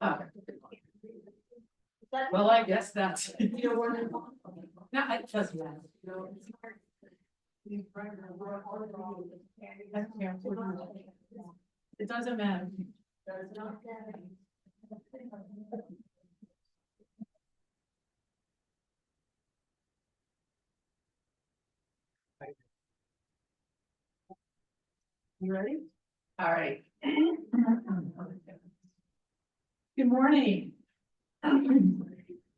Oh. Well, I guess that's. No, it doesn't matter. It doesn't matter. You ready? All right. Good morning.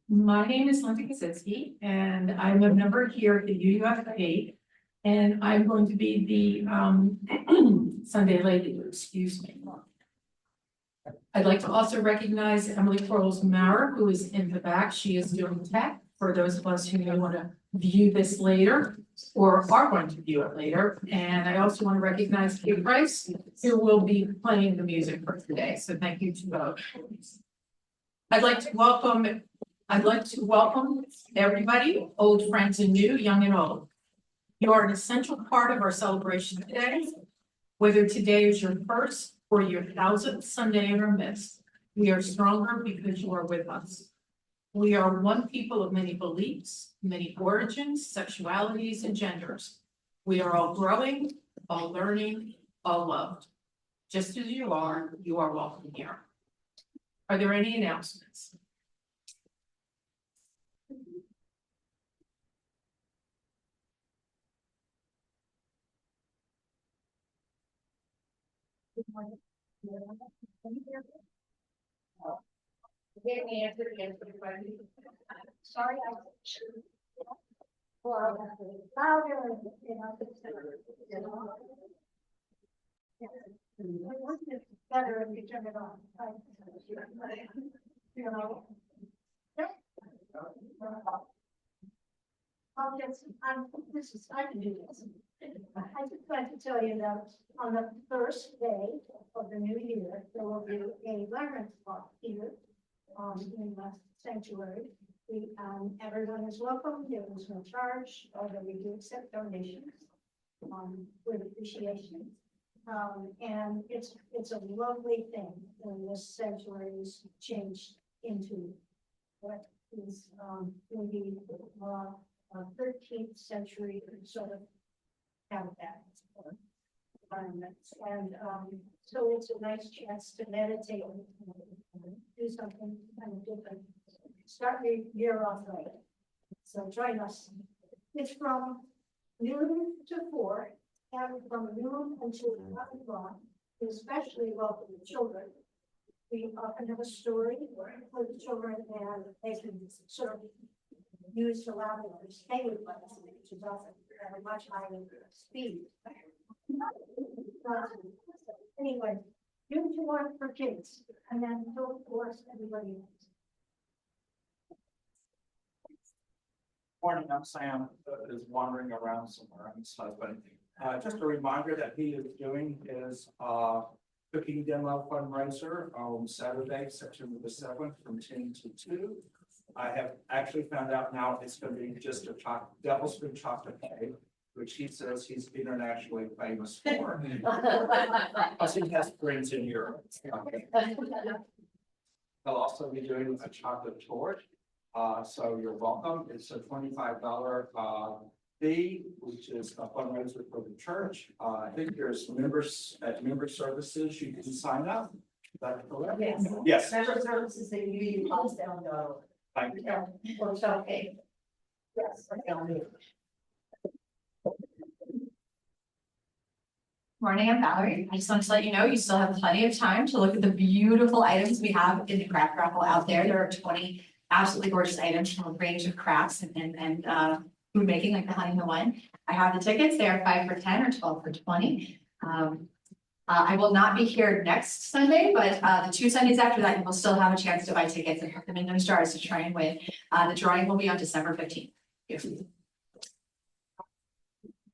My name is Linda Kaczynski, and I'm a member here at the UUFA, and I'm going to be the Sunday lady, excuse me. I'd like to also recognize Emily Quarles-Maurer, who is in the back. She is doing tech for those of us who may want to view this later or are going to view it later. And I also want to recognize Kate Price, who will be playing the music for today. So thank you to both. I'd like to welcome everybody, old friends and new, young and old. You are an essential part of our celebration today. Whether today is your first or your 1000th Sunday in our midst, we are stronger because you are with us. We are one people of many beliefs, many origins, sexualities, and genders. We are all growing, all learning, all loved. Just as you are welcome here. Are there any announcements? Sorry, I was sure. Well, louder, you know. It's better if you turn it on. You know. I can do this. I just like to tell you that on the first day of the new year, there will be a learner's walk here in the sanctuary. Everyone is welcome. There is no charge, although we do accept donations with appreciation. And it's a lovely thing when this sanctuary is changed into what is maybe a 13th century sort of habitat or environments. And so it's a nice chance to meditate and do something kind of different. Start your year off right. So join us. It's from noon to 4, and from noon until 11 o'clock, especially welcome the children. We often have a story for the children, and they can sort of use the lavender stay with us, which is often at a much higher speed. Anyway, do to work for kids, and then don't force everybody else. Morning, I'm Sam, is wandering around somewhere. I'm his husband. Just a reminder that he is doing his cooking demo fundraiser on Saturday, September the 7th from 10 to 2. I have actually found out now it's going to be just a devil's food chocolate cake, which he says he's internationally famous for. Plus he has friends in Europe. He'll also be doing a chocolate torch. So you're welcome. It's a $25 fee, which is a fundraiser for the church. I think there's members at member services you can sign up. Is that correct? Yes. Yes. Member services that you use down the. Thank you. Yeah. Okay. Yes. Morning, I'm Valerie. I just wanted to let you know you still have plenty of time to look at the beautiful items we have in the craft raffle out there. There are 20 absolutely gorgeous items from a range of crafts and food making, like the honey hill one. I have the tickets. They are 5 for 10 or 12 for 20. I will not be here next Sunday, but the 2 Sundays after that, you will still have a chance to buy tickets and put them in those jars to try and win. The drawing will be on December 15th. Yes.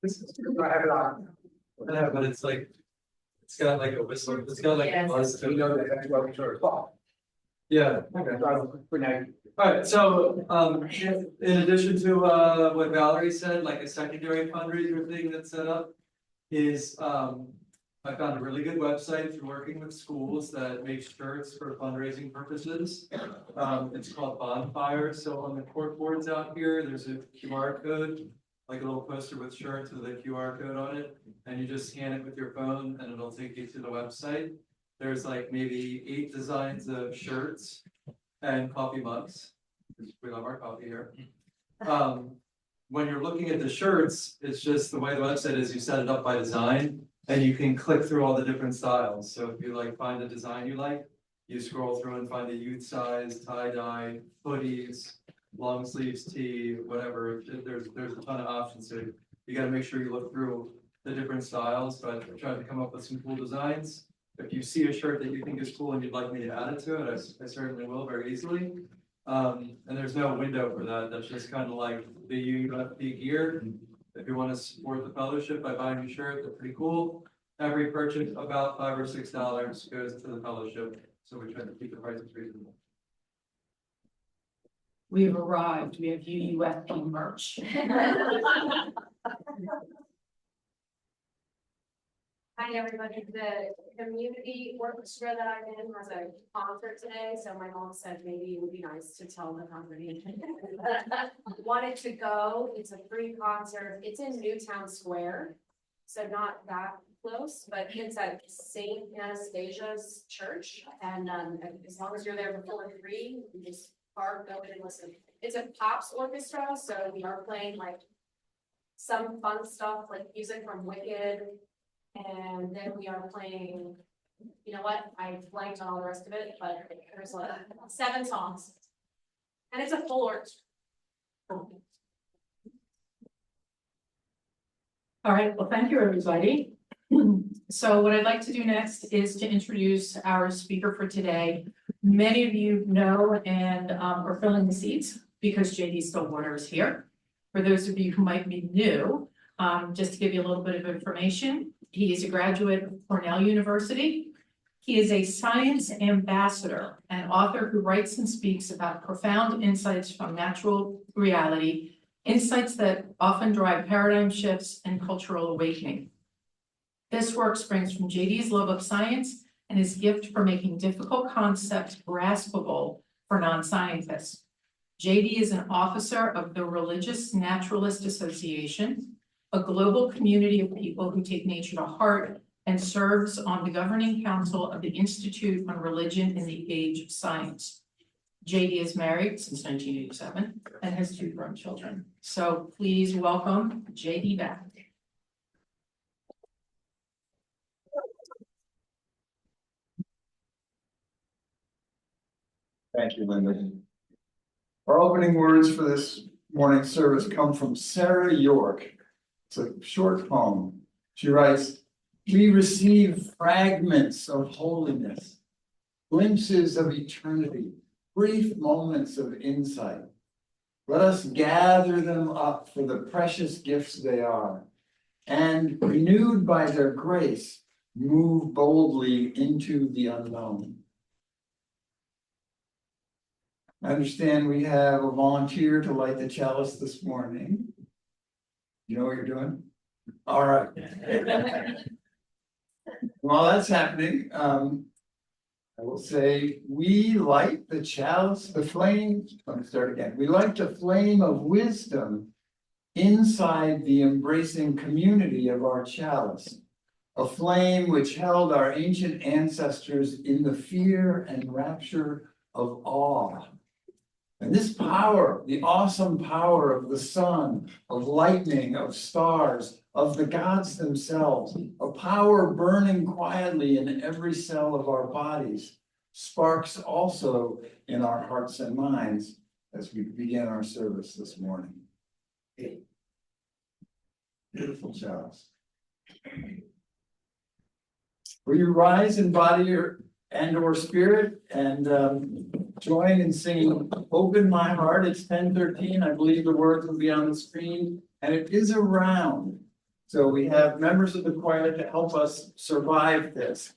I have it on. Yeah, but it's like, it's got like a whistle, it's got like a buzz. So you know that that's what we're Yeah. Okay. For now. Alright, so in addition to what Valerie said, like a secondary fundraiser thing that's set up is I found a really good website through working with schools that makes shirts for fundraising purposes. It's called Bonfire. So on the cork boards out here, there's a QR code, like a little poster with shirts with a QR code on it. And you just scan it with your phone and it'll take you to the website. There's like maybe 8 designs of shirts and coffee mugs. We love our coffee here. When you're looking at the shirts, it's just the way the website is, you set it up by design. And you can click through all the different styles. So if you like find a design you like, you scroll through and find a youth size, tie-dye, hoodies, long sleeves tee, whatever. There's a ton of options. So you gotta make sure you look through the different styles, but I tried to come up with some cool designs. If you see a shirt that you think is cool and you'd like me to add it to it, I certainly will very easily. And there's no window for that. That's just kind of like the UFP gear. If you want to support the fellowship by buying a shirt, they're pretty cool. Every purchase about $5 or $6 goes to the fellowship, so we try to keep the prices reasonable. We've arrived. We have UUFP merch. Hi, everybody. The community orchestra that I'm in has a concert today, so my mom said maybe it would be nice to tell the company. Wanted to go. It's a free concert. It's in Newtown Square, so not that close, but it's at Saint Anastasia's Church. And as long as you're there before 3, you just park, go in and listen. It's a pops orchestra, so we are playing like some fun stuff like music from Wicked. And then we are playing, you know what, I blanked on all the rest of it, but there's like 7 songs. And it's a full orchestra. All right, well, thank you, everybody. So what I'd like to do next is to introduce our speaker for today. Many of you know and are filling the seats because JD Stillwater is here. For those of you who might be new, just to give you a little bit of information, he is a graduate of Cornell University. He is a science ambassador and author who writes and speaks about profound insights from natural reality, insights that often drive paradigm shifts and cultural awakening. This work springs from JD's love of science and his gift for making difficult concepts graspable for non-scientists. JD is an officer of the Religious Naturalist Association, a global community of people who take nature to heart, and serves on the governing council of the Institute on Religion in the Age of Science. JD is married since 1987 and has 2 grown children. So please welcome JD back. Thank you, Linda. Our opening words for this morning's service come from Sarah York. It's a short poem. She writes, "We receive fragments of holiness, glimpses of eternity, brief moments of insight. Let us gather them up for the precious gifts they are, and renewed by their grace, move boldly into the unknown." I understand we have a volunteer to light the chalice this morning. You know what you're doing? All right. While that's happening, I will say, we light the chalice, the flame, let me start again. We light the flame of wisdom inside the embracing community of our chalice, a flame which held our ancient ancestors in the fear and rapture of awe. And this power, the awesome power of the sun, of lightning, of stars, of the gods themselves, a power burning quietly in every cell of our bodies, sparks also in our hearts and minds as we begin our service this morning. Beautiful chalice. Will you rise in body or spirit and join in singing "Open My Heart"? It's 10:13. I believe the words will be on the screen, and it is a round. So we have members of the choir to help us survive this.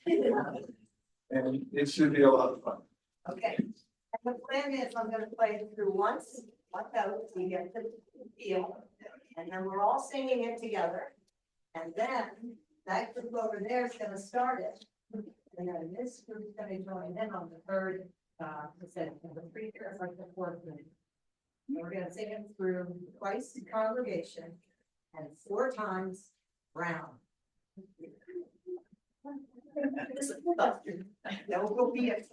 And it should be a lot of fun. Okay, and the plan is I'm gonna play it through one note, so you get the feel, and then we're all singing it together. And then that group over there is gonna start it. And then this group is gonna join in on the third, instead of the three, it's like the fourth minute. And we're gonna sing it through twice the congregation and 4 times round. That will be it.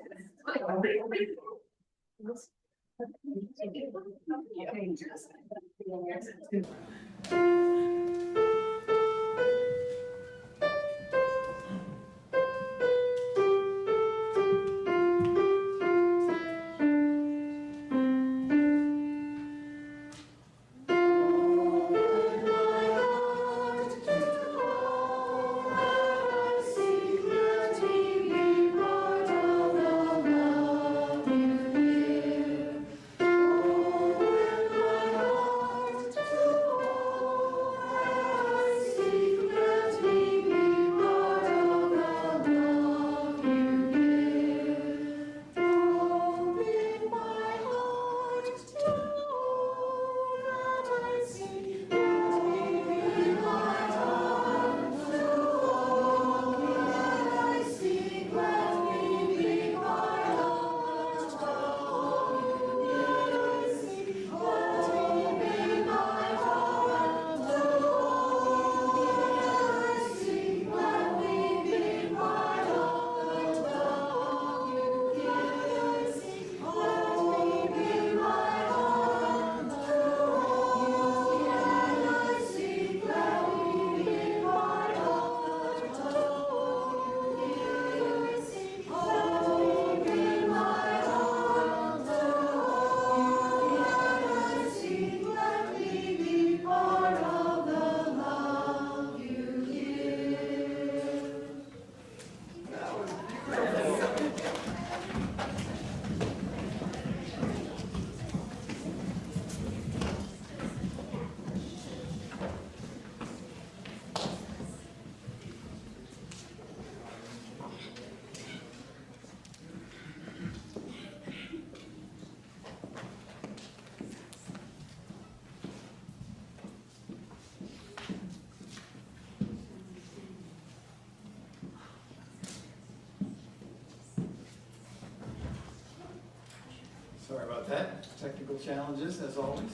Sorry about that, technical challenges as always.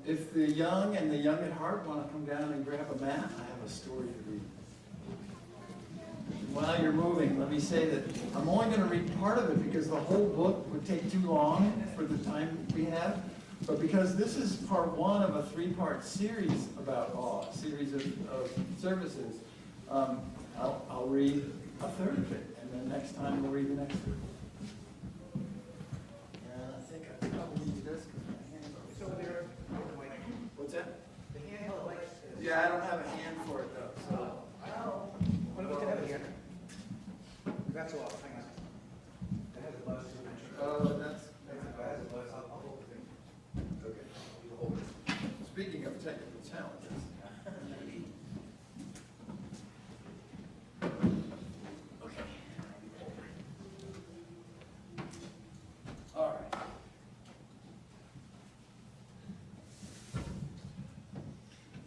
If the young and the young at heart want to come down and grab a mat, I have a story to read. While you're moving, let me say that I'm only going to read part of it because the whole book would take too long for the time we have. But because this is part 1 of a 3-part series about awe, series of services, I'll read a third of it, and then next time we'll read the next third. And I think I probably need this because my hand goes. So there. What's that? The handheld mic. Yeah, I don't have a hand for it though. So. What if we could have it here? That's all, hang on. It has a buzz. Oh, that's a buzz. I'll hold the thing. Okay. Speaking of technical challenges. Okay. All right.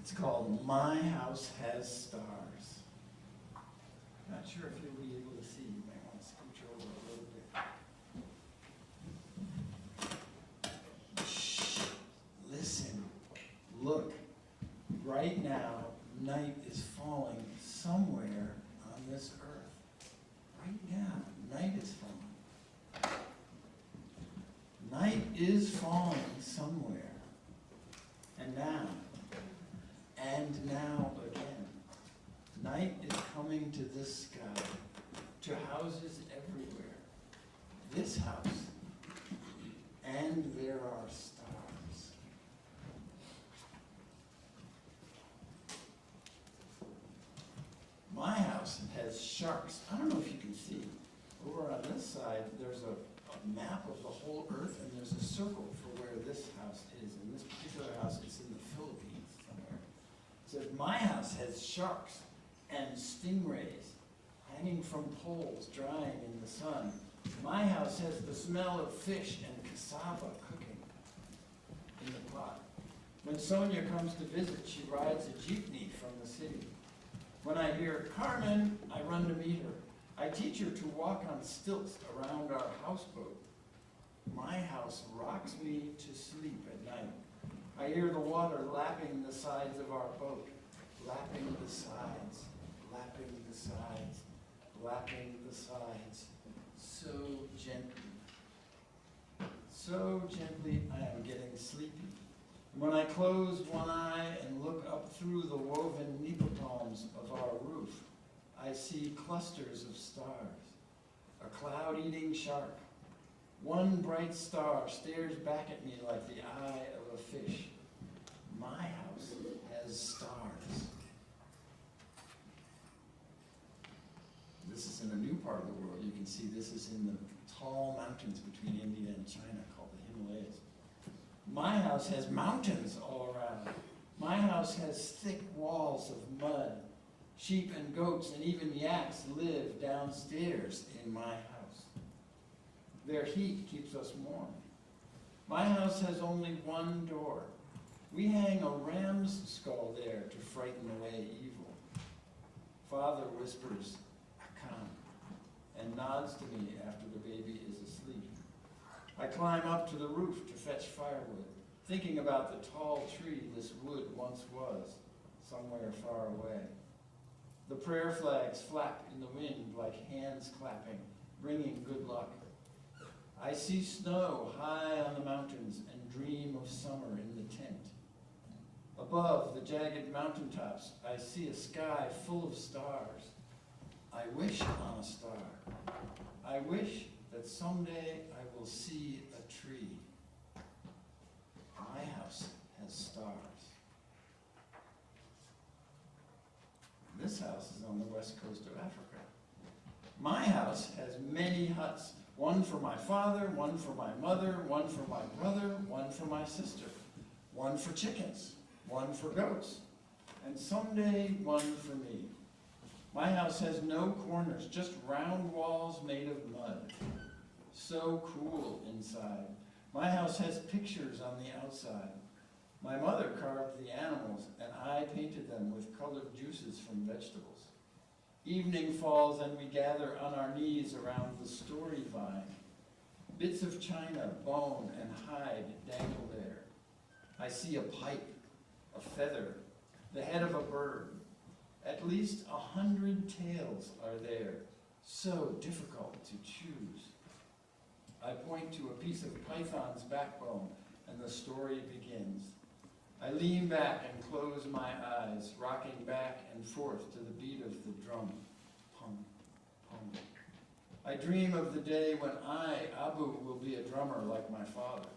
It's called My House Has Stars. Not sure if you'll be able to see. You might want to scooch over a little bit. Shh. Listen. Look. Right now, night is falling somewhere on this earth. Right now, night is falling. Night is falling somewhere. And now again. Night is coming to this sky, to houses everywhere. This house. And there are stars. My house has sharks. I don't know if you can see. Over on this side, there's a map of the whole earth, and there's a circle for where this house is. And this particular house is in the Philippines somewhere. It says, my house has sharks and stingrays hanging from poles drying in the sun. My house has the smell of fish and cassava cooking in the pot. When Sonia comes to visit, she rides a jeepney from the city. When I hear Carmen, I run to meet her. I teach her to walk on stilts around our houseboat. My house rocks me to sleep at night. I hear the water lapping the sides of our boat, lapping the sides, lapping the sides, lapping the sides, so gently. So gently I am getting sleepy. When I close one eye and look up through the woven nipa palms of our roof, I see clusters of stars, a cloud-eating shark. One bright star stares back at me like the eye of a fish. My house has stars. This is in a new part of the world. You can see this is in the tall mountains between India and China called the Himalayas. My house has mountains all around. My house has thick walls of mud. Sheep and goats and even yaks live downstairs in my house. Their heat keeps us warm. My house has only one door. We hang a ram's skull there to frighten away evil. Father whispers, "Come," and nods to me after the baby is asleep. I climb up to the roof to fetch firewood, thinking about the tall tree this wood once was, somewhere far away. The prayer flags flap in the wind like hands clapping, bringing good luck. I see snow high on the mountains and dream of summer in the tent. Above the jagged mountaintops, I see a sky full of stars. I wish on a star. I wish that someday I will see a tree. My house has stars. This house is on the west coast of Africa. My house has many huts, one for my father, one for my mother, one for my brother, one for my sister, one for chickens, one for goats, and someday one for me. My house has no corners, just round walls made of mud. So cool inside. My house has pictures on the outside. My mother carved the animals, and I painted them with colored juices from vegetables. Evening falls, and we gather on our knees around the story vine. Bits of china, bone, and hide dangle there. I see a pipe, a feather, the head of a bird. At least 100 tails are there, so difficult to choose. I point to a piece of python's backbone, and the story begins. I lean back and close my eyes, rocking back and forth to the beat of the drum. Pum, pum. I dream of the day when I, Abu, will be a drummer like my father.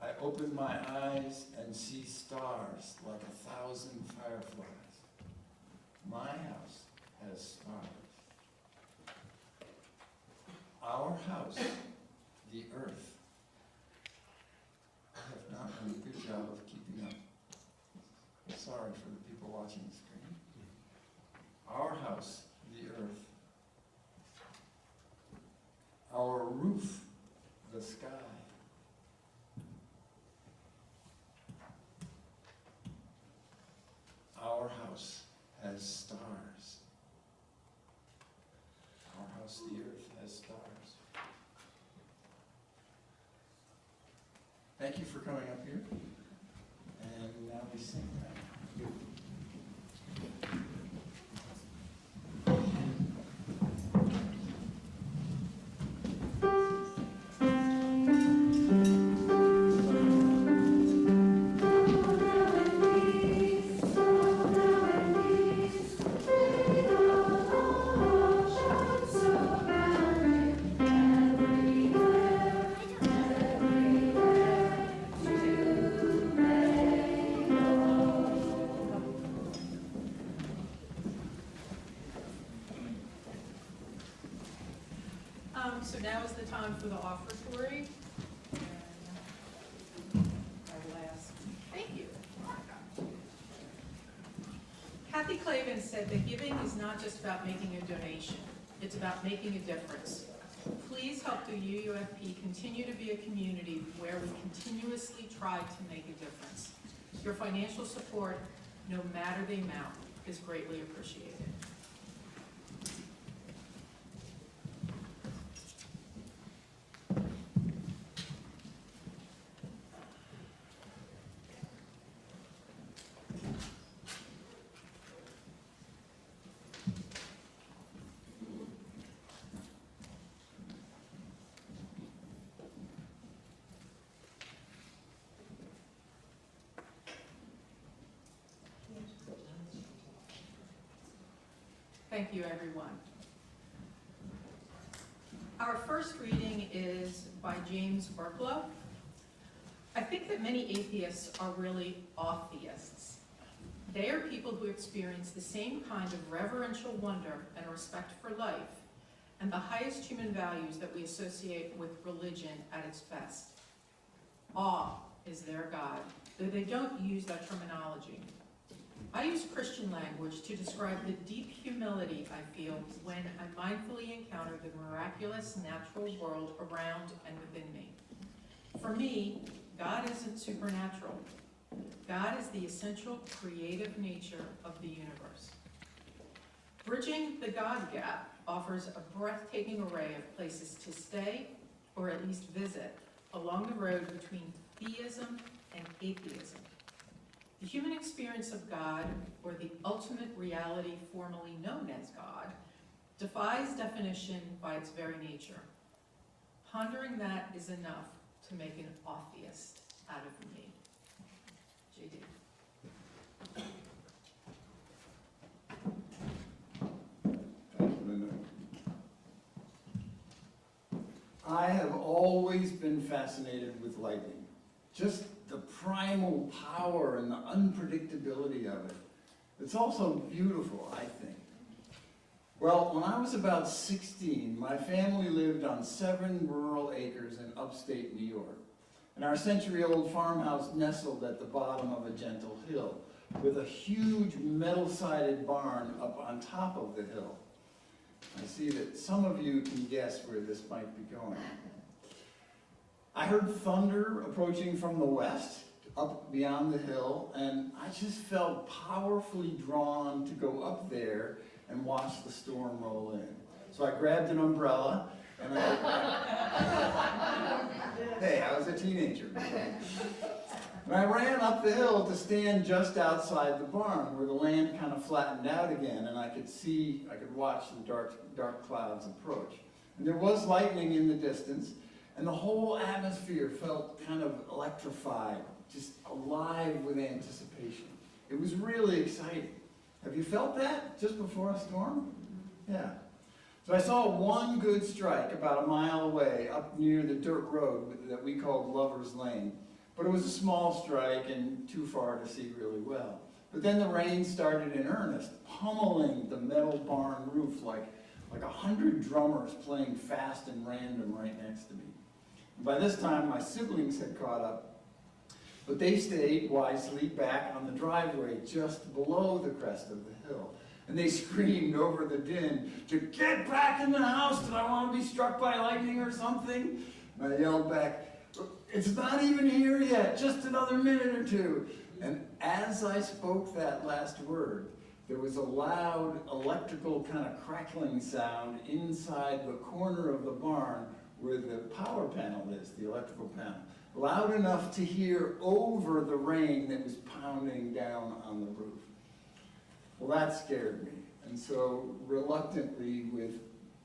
I open my eyes and see stars like 1,000 fireflies. My house has stars. Our house, the earth. I have not done a good job of keeping up. Sorry for the people watching the screen. Our house, the earth. Our roof, the sky. Our house has stars. Our house, the earth, has stars. Thank you for coming up here. And now we sing that. So now is the time for the offertory. I will ask. Thank you. Kathy Clavin said that giving is not just about making a donation, it's about making a difference. Please help the UUFP continue to be a community where we continuously try to make a difference. Your financial support, no matter the amount, is greatly appreciated. Thank you, everyone. Our first reading is by James Burklow. I think that many atheists are really awetheists. They are people who experience the same kind of reverential wonder and respect for life and the highest human values that we associate with religion at its best. Awe is their God, though they don't use that terminology. I use Christian language to describe the deep humility I feel when I mindfully encounter the miraculous natural world around and within me. For me, God isn't supernatural. God is the essential creative nature of the universe. Bridging the God gap offers a breathtaking array of places to stay, or at least visit, along the road between theism and atheism. The human experience of God, or the ultimate reality formerly known as God, defies definition by its very nature. Pondering that is enough to make an awetheist out of me. JD. Thank you, Linda. I have always been fascinated with lightning. Just the primal power and the unpredictability of it. It's also beautiful, I think. Well, when I was about 16, my family lived on 7 rural acres in upstate New York. And our century-old farmhouse nestled at the bottom of a gentle hill with a huge metal-sided barn up on top of the hill. I see that some of you can guess where this might be going. I heard thunder approaching from the west, up beyond the hill, and I just felt powerfully drawn to go up there and watch the storm roll in. So I grabbed an umbrella, and hey, I was a teenager. And I ran up the hill to stand just outside the barn, where the land kind of flattened out again, and I could watch the dark clouds approach. And there was lightning in the distance, and the whole atmosphere felt kind of electrified, just alive with anticipation. It was really exciting. Have you felt that just before a storm? Yeah. So I saw one good strike about a mile away up near the dirt road that we called Lover's Lane. But it was a small strike and too far to see really well. But then the rain started in earnest, pummeling the metal barn roof like 100 drummers playing fast and random right next to me. By this time, my siblings had caught up, but they stayed wisely back on the driveway just below the crest of the hill. And they screamed over the din to get back in the house. Did I want to be struck by lightning or something? And I yelled back, it's not even here yet, just another minute or two. And as I spoke that last word, there was a loud electrical kind of crackling sound inside the corner of the barn where the power panel is, the electrical panel, loud enough to hear over the rain that was pounding down on the roof. Well, that scared me. And so reluctantly, with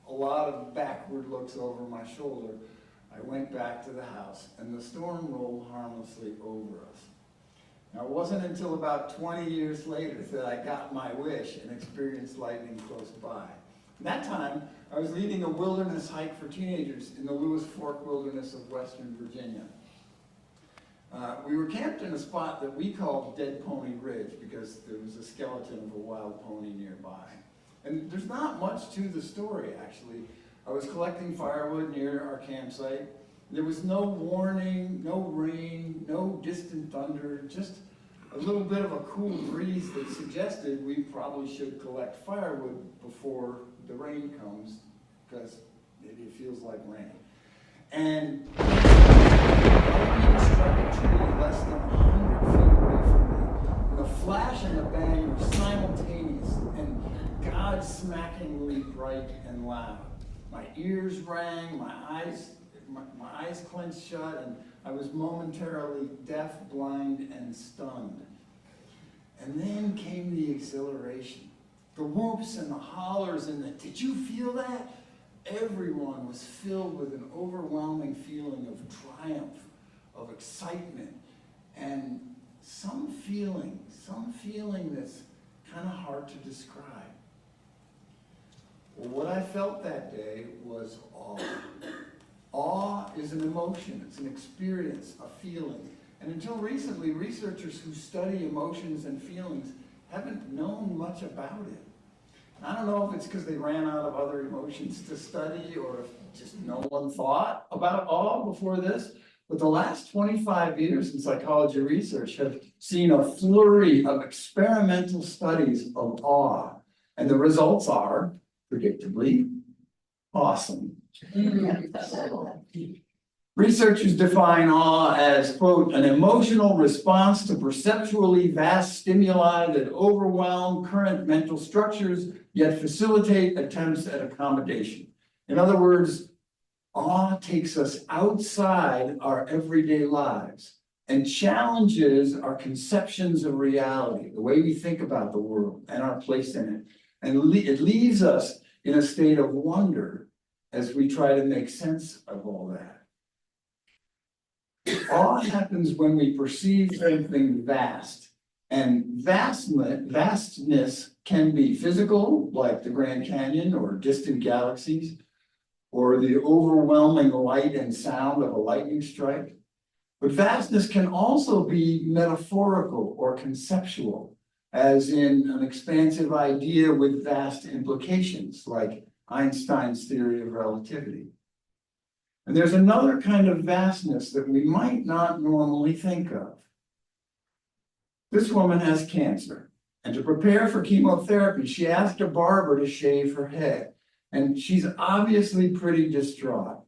a lot of backward looks over my shoulder, I went back to the house, and the storm rolled harmlessly over us. Now, it wasn't until about 20 years later that I got my wish and experienced lightning close by. And that time, I was leading a wilderness hike for teenagers in the Lewis Fork Wilderness of Western Virginia. We were camped in a spot that we called Dead Pony Ridge because there was a skeleton of a wild pony nearby. And there's not much to the story, actually. I was collecting firewood near our campsite. There was no warning, no rain, no distant thunder, just a little bit of a cool breeze that suggested we probably should collect firewood before the rain comes, because maybe it feels like rain. And lightning struck a tree less than 100 feet away from me. The flash and the bang were simultaneous. God-smackingly bright and loud. My ears rang, my eyes clenched shut, and I was momentarily deaf, blind, and stunned. And then came the exhilaration. The whoops and the hollers and the, did you feel that? Everyone was filled with an overwhelming feeling of triumph, of excitement, and some feeling that's kind of hard to describe. Well, what I felt that day was awe. Awe is an emotion, it's an experience, a feeling. And until recently, researchers who study emotions and feelings haven't known much about it. And I don't know if it's because they ran out of other emotions to study or if just no one thought about awe before this. But the last 25 years in psychology research have seen a flurry of experimental studies of awe. And the results are, predictably, awesome. Researchers define awe as, quote, an emotional response to perceptually vast stimuli that overwhelm current mental structures, yet facilitate attempts at accommodation. In other words, awe takes us outside our everyday lives and challenges our conceptions of reality, the way we think about the world and our place in it. And it leaves us in a state of wonder as we try to make sense of all that. Awe happens when we perceive something vast, and vastness can be physical, like the Grand Canyon or distant galaxies, or the overwhelming light and sound of a lightning strike. But vastness can also be metaphorical or conceptual, as in an expansive idea with vast implications, like Einstein's theory of relativity. And there's another kind of vastness that we might not normally think of. This woman has cancer, and to prepare for chemotherapy, she asked a barber to shave her head, and she's obviously pretty distraught.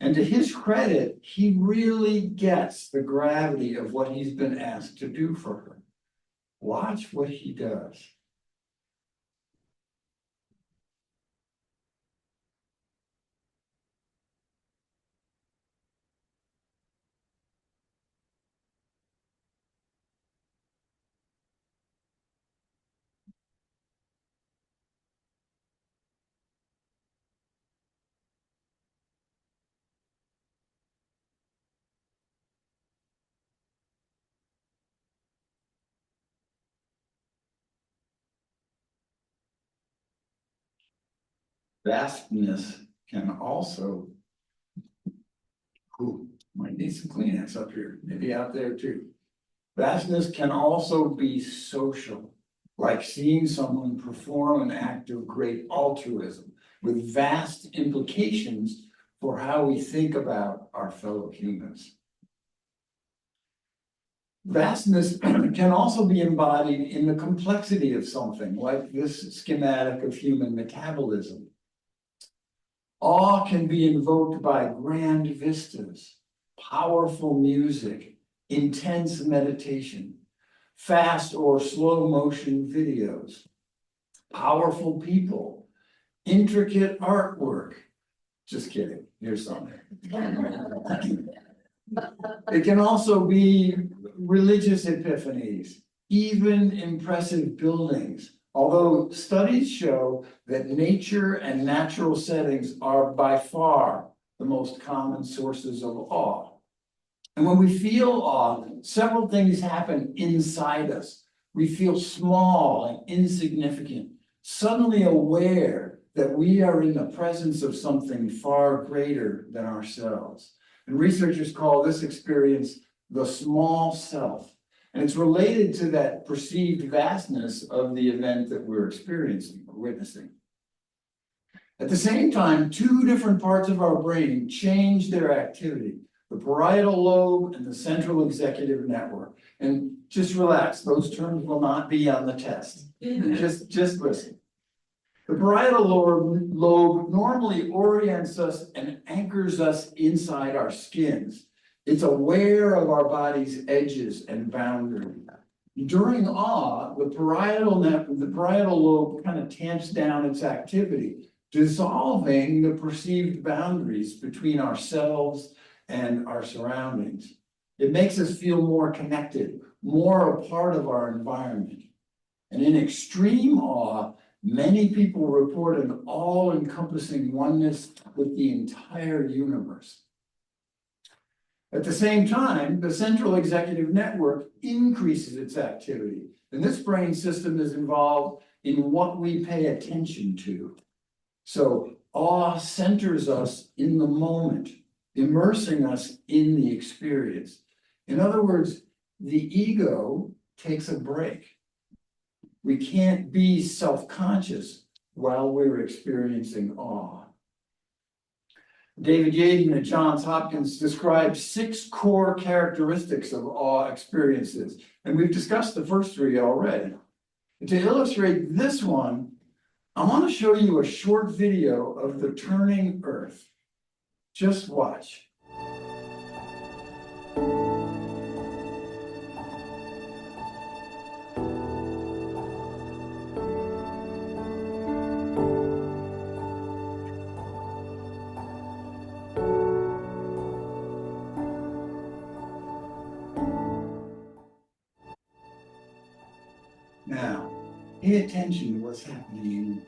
And to his credit, he really gets the gravity of what he's been asked to do for her. Watch what he does. Vastness can also, might need some Kleenex up here, maybe out there too. Vastness can also be social, like seeing someone perform an act of great altruism with vast implications for how we think about our fellow humans. Vastness can also be embodied in the complexity of something, like this schematic of human metabolism. Awe can be invoked by grand vistas, powerful music, intense meditation, fast or slow motion videos, powerful people, intricate artwork. Just kidding, here's something. It can also be religious epiphanies, even impressive buildings. Although studies show that nature and natural settings are by far the most common sources of awe. And when we feel awe, several things happen inside us. We feel small and insignificant, suddenly aware that we are in the presence of something far greater than ourselves. And researchers call this experience the small self. And it's related to that perceived vastness of the event that we're experiencing or witnessing. At the same time, two different parts of our brain change their activity, the parietal lobe and the central executive network. And just relax, those terms will not be on the test. Just listen. The parietal lobe normally orients us and anchors us inside our skins. It's aware of our body's edges and boundaries. During awe, the parietal lobe kind of tamps down its activity, dissolving the perceived boundaries between ourselves and our surroundings. It makes us feel more connected, more a part of our environment. And in extreme awe, many people report an all-encompassing oneness with the entire universe. At the same time, the central executive network increases its activity, and this brain system is involved in what we pay attention to. So awe centers us in the moment, immersing us in the experience. In other words, the ego takes a break. We can't be self-conscious while we're experiencing awe. David Yaden at Johns Hopkins describes 6 core characteristics of awe experiences, and we've discussed the first 3 already. And to illustrate this one, I want to show you a short video of the turning earth. Just watch. Now, pay attention to what's happening in you.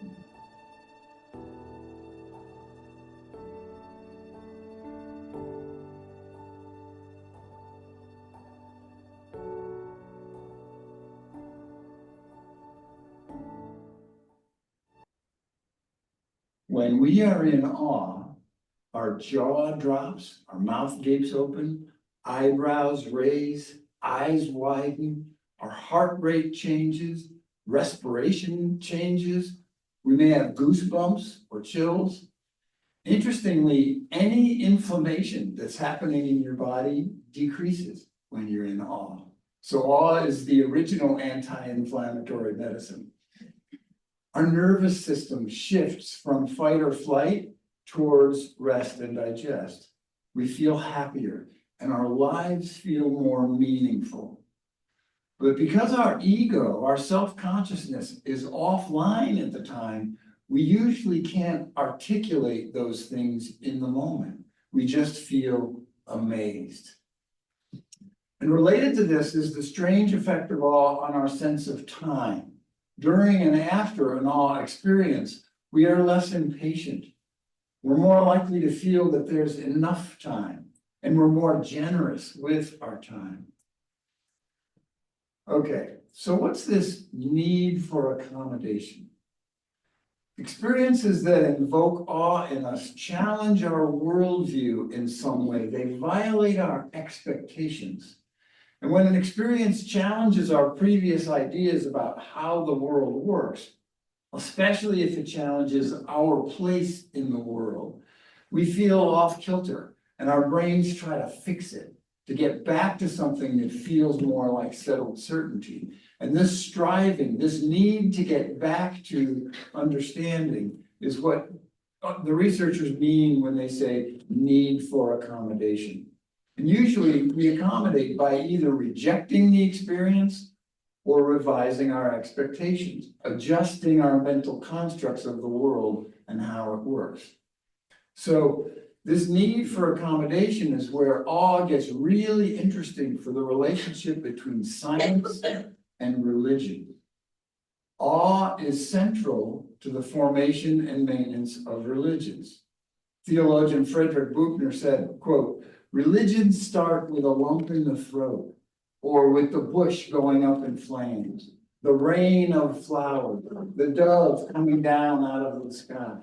When we are in awe, our jaw drops, our mouth gapes open, eyebrows raise, eyes widen, our heart rate changes, respiration changes. We may have goosebumps or chills. Interestingly, any inflammation that's happening in your body decreases when you're in awe. So awe is the original anti-inflammatory medicine. Our nervous system shifts from fight or flight towards rest and digest. We feel happier and our lives feel more meaningful. But because our ego, our self-consciousness is offline at the time, we usually can't articulate those things in the moment. We just feel amazed. And related to this is the strange effect of awe on our sense of time. During and after an awe experience, we are less impatient. We're more likely to feel that there's enough time, and we're more generous with our time. Okay, so what's this need for accommodation? Experiences that invoke awe in us challenge our worldview in some way. They violate our expectations. And when an experience challenges our previous ideas about how the world works, especially if it challenges our place in the world, we feel off kilter and our brains try to fix it, to get back to something that feels more like settled certainty. And this striving, this need to get back to understanding is what the researchers mean when they say need for accommodation. And usually we accommodate by either rejecting the experience or revising our expectations, adjusting our mental constructs of the world and how it works. So this need for accommodation is where awe gets really interesting for the relationship between science and religion. Awe is central to the formation and maintenance of religions. Theologian Frederick Buechner said, quote, "Religions start with a lump in the throat, or with the bush going up in flames, the rain of flowers, the dove coming down out of the sky,"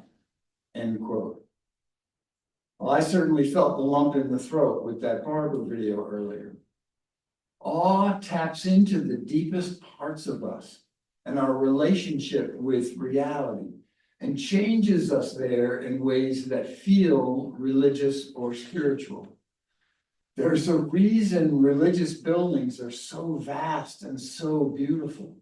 end quote. Well, I certainly felt the lump in the throat with that barber video earlier. Awe taps into the deepest parts of us and our relationship with reality and changes us there in ways that feel religious or spiritual. There's a reason religious buildings are so vast and so beautiful.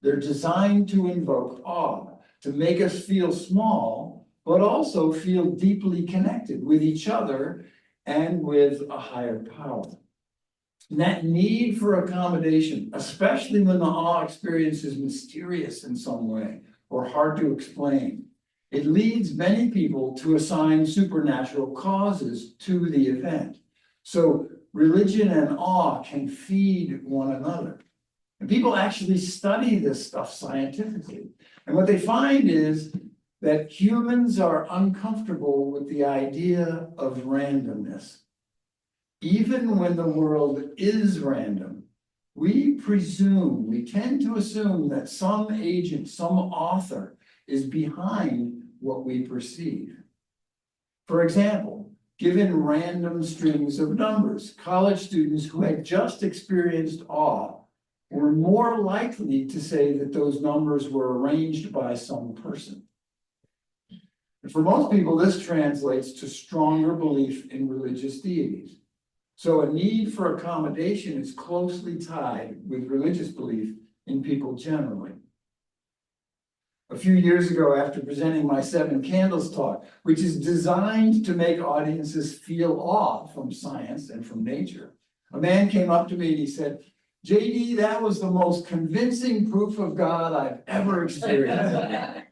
They're designed to invoke awe, to make us feel small, but also feel deeply connected with each other and with a higher power. And that need for accommodation, especially when the awe experience is mysterious in some way or hard to explain, it leads many people to assign supernatural causes to the event. So religion and awe can feed one another. And people actually study this stuff scientifically. And what they find is that humans are uncomfortable with the idea of randomness. Even when the world is random, we tend to assume that some agent, some author is behind what we perceive. For example, given random strings of numbers, college students who had just experienced awe were more likely to say that those numbers were arranged by some person. And for most people, this translates to stronger belief in religious deities. So a need for accommodation is closely tied with religious belief in people generally. A few years ago, after presenting my 7 Candles talk, which is designed to make audiences feel awe from science and from nature, a man came up to me and he said, "JD, that was the most convincing proof of God I've ever experienced."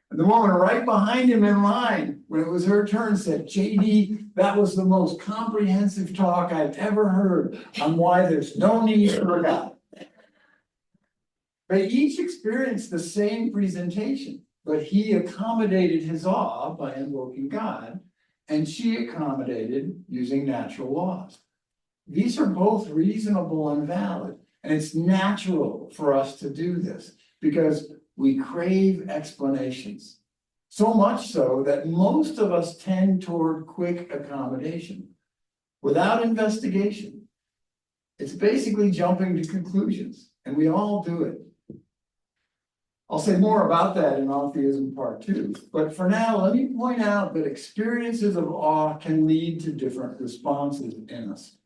And the woman right behind him in line, when it was her turn, said, "JD, that was the most comprehensive talk I've ever heard on why there's no need for a God." They each experienced the same presentation, but he accommodated his awe by invoking God, and she accommodated using natural laws. These are both reasonable and valid, and it's natural for us to do this because we crave explanations. So much so that most of us tend toward quick accommodation without investigation. It's basically jumping to conclusions, and we all do it. I'll say more about that in Awetheism Part 2, but for now, let me point out that experiences of awe can lead to different responses in us.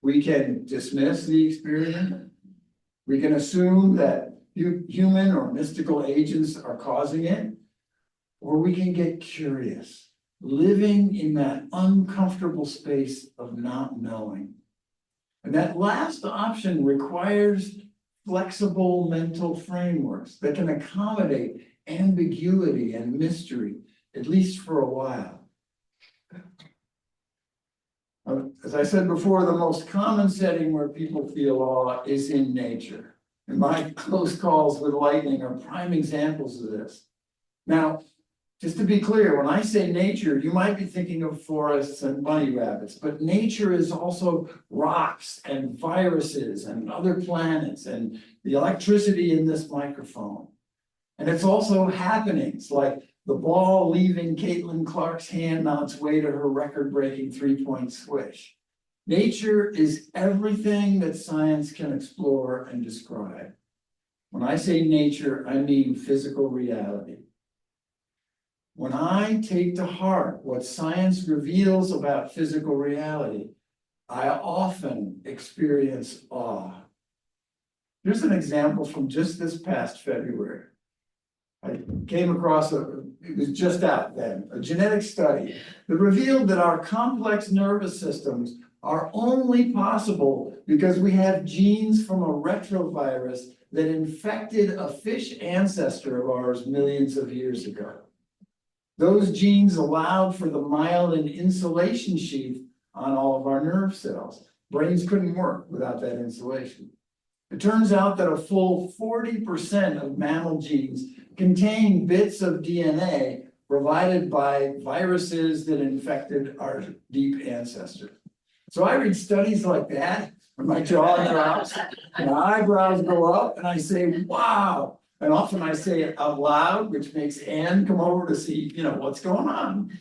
We can dismiss the experience. We can assume that human or mystical agents are causing it, or we can get curious, living in that uncomfortable space of not knowing. And that last option requires flexible mental frameworks that can accommodate ambiguity and mystery, at least for a while. As I said before, the most common setting where people feel awe is in nature. And my close calls with lightning are prime examples of this. Now, just to be clear, when I say nature, you might be thinking of forests and bunny rabbits, but nature is also rocks and viruses and other planets and the electricity in this microphone. And it's also happenings like the ball leaving Caitlin Clark's hand on its way to her record-breaking 3-point swish. Nature is everything that science can explore and describe. When I say nature, I mean physical reality. When I take to heart what science reveals about physical reality, I often experience awe. Here's an example from just this past February. I came across it was just out then, a genetic study that revealed that our complex nervous systems are only possible because we have genes from a retrovirus that infected a fish ancestor of ours millions of years ago. Those genes allowed for the myelin insulation sheath on all of our nerve cells. Brains couldn't work without that insulation. It turns out that a full 40% of mammal genes contain bits of DNA provided by viruses that infected our deep ancestors. So I read studies like that, and my jaw drops, and my eyebrows go up, and I say, wow. And often I say it out loud, which makes Anne come over to see, what's going on.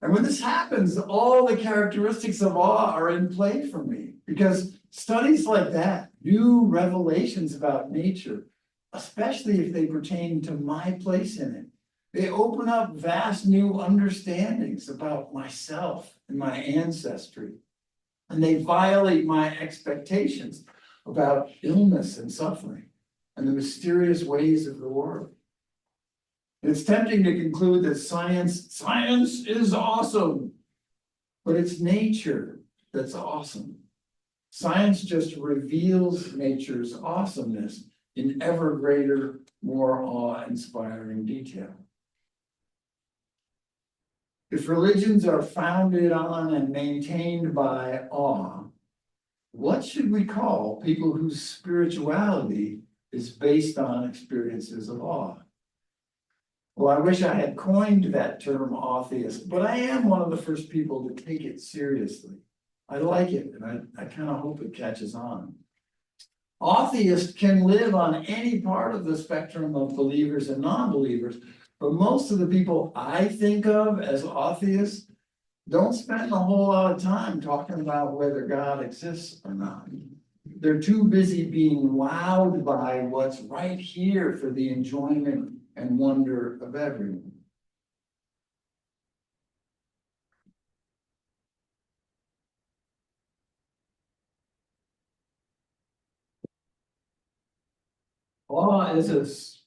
And when this happens, all the characteristics of awe are in play for me, because studies like that, new revelations about nature, especially if they pertain to my place in it, they open up vast new understandings about myself and my ancestry. And they violate my expectations about illness and suffering and the mysterious ways of the world. It's tempting to conclude that science is awesome, but it's nature that's awesome. Science just reveals nature's awesomeness in ever greater, more awe-inspiring detail. If religions are founded on and maintained by awe, what should we call people whose spirituality is based on experiences of awe? Well, I wish I had coined that term awetheist, but I am one of the first people to take it seriously. I like it, and I kind of hope it catches on. Atheists can live on any part of the spectrum of believers and non-believers, but most of the people I think of as atheists don't spend a whole lot of time talking about whether God exists or not. They're too busy being wowed by what's right here for the enjoyment and wonder of everyone. Awe is a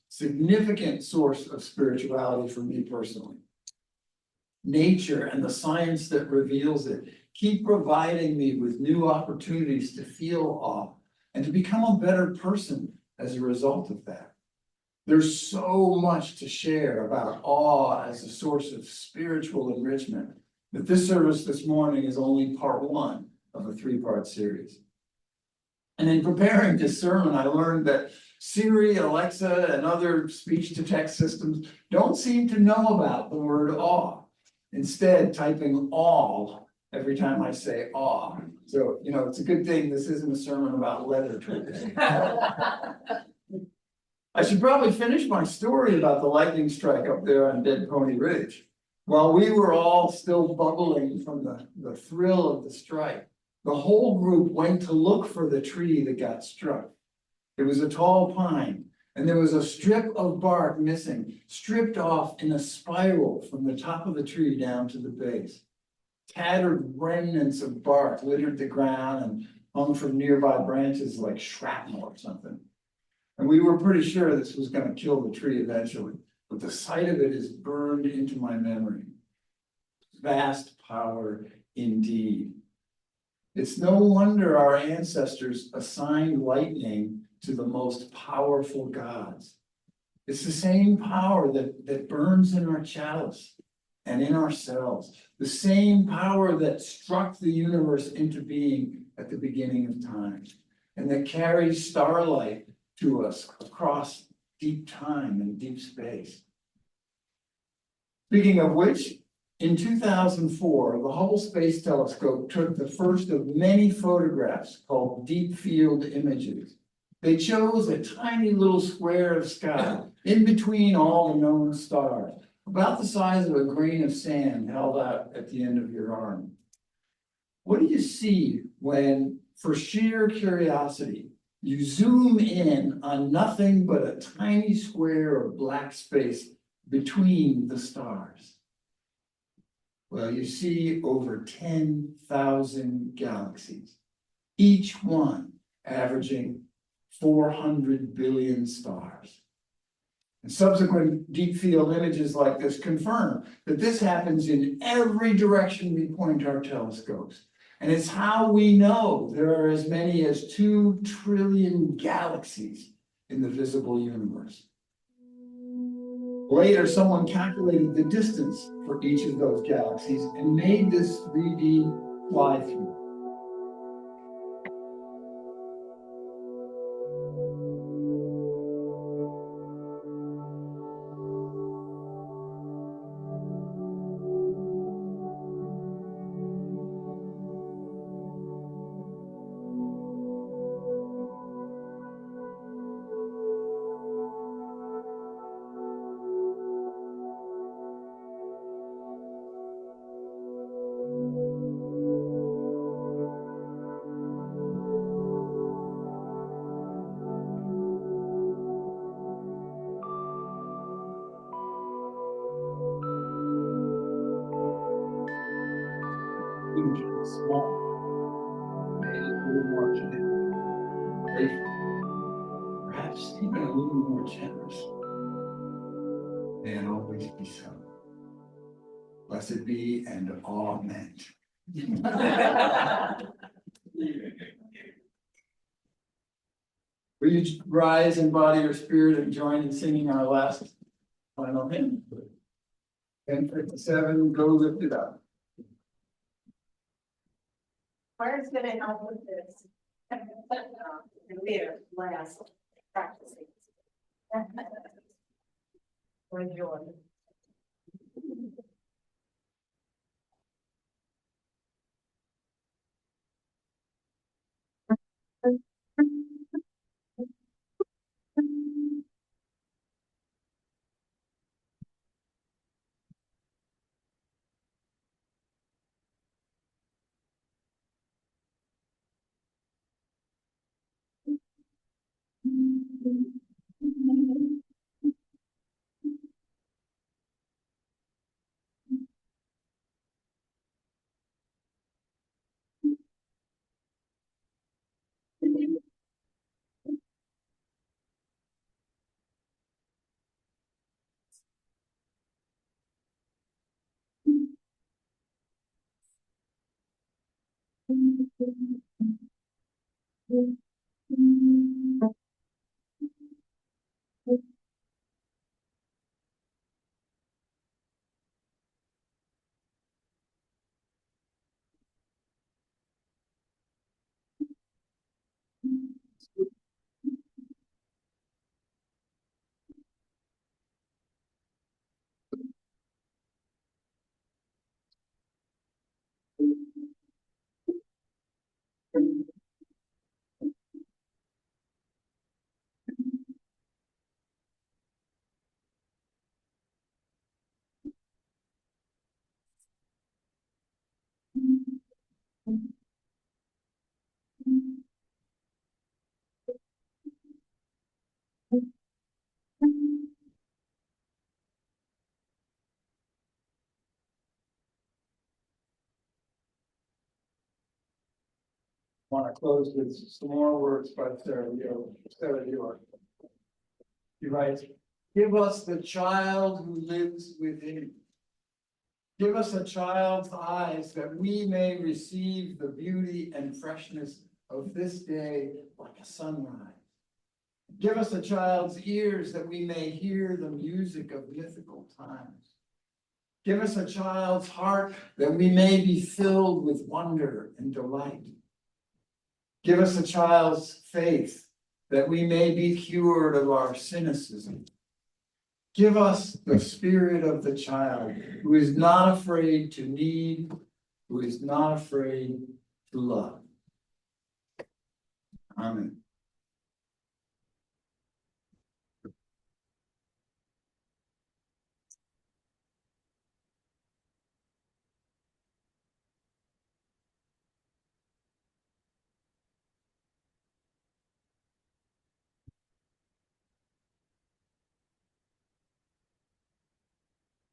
significant source of spirituality for me personally. Nature and the science that reveals it keep providing me with new opportunities to feel awe and to become a better person as a result of that. There's so much to share about awe as a source of spiritual enrichment that this service this morning is only part one of a three-part series. And in preparing this sermon, I learned that Siri, Alexa, and other speech-to-text systems don't seem to know about the word awe. Instead, typing all every time I say awe. So, it's a good thing this isn't a sermon about leather tricks. I should probably finish my story about the lightning strike up there on Dead Pony Ridge. While we were all still bubbling from the thrill of the strike, the whole group went to look for the tree that got struck. It was a tall pine, and there was a strip of bark missing, stripped off in a spiral from the top of the tree down to the base. Tattered remnants of bark littered the ground and hung from nearby branches like shrapnel or something. And we were pretty sure this was going to kill the tree eventually, but the sight of it is burned into my memory. Vast power indeed. It's no wonder our ancestors assigned lightning to the most powerful gods. It's the same power that burns in our chalice and in ourselves, the same power that struck the universe into being at the beginning of time, and that carries starlight to us across deep time and deep space. Speaking of which, in 2004, the Hubble Space Telescope took the first of many photographs called deep field images. They chose a tiny little square of sky in between all the known stars, about the size of a grain of sand held out at the end of your arm. What do you see when, for sheer curiosity, you zoom in on nothing but a tiny square of black space between the stars? Well, you see over 10,000 galaxies, each one averaging 400 billion stars. And subsequent deep field images like this confirm that this happens in every direction we point our telescopes. And it's how we know there are as many as 2 trillion galaxies in the visible universe. Later, someone calculated the distance for each of those galaxies and made this 3D fly-through. Huge and small, made it a little more playful, perhaps even a little more generous. And always be so. Blessed be and amen. Will you rise in body or spirit and join in singing our last final hymn? 10:57, go lift it up. Where's gonna help with this? There, last, practicing. Enjoy. Want to close with some more words by Sarah York. He writes, give us the child who lives within. Give us a child's eyes that we may receive the beauty and freshness of this day like a sunrise. Give us a child's ears that we may hear the music of mythical times. Give us a child's heart that we may be filled with wonder and delight. Give us a child's faith that we may be cured of our cynicism. Give us the spirit of the child who is not afraid to need, who is not afraid to love. Amen.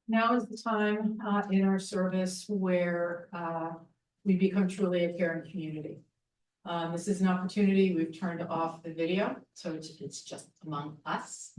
Now is the time in our service where we become truly a caring community. This is an opportunity. We've turned off the video, so it's just among us.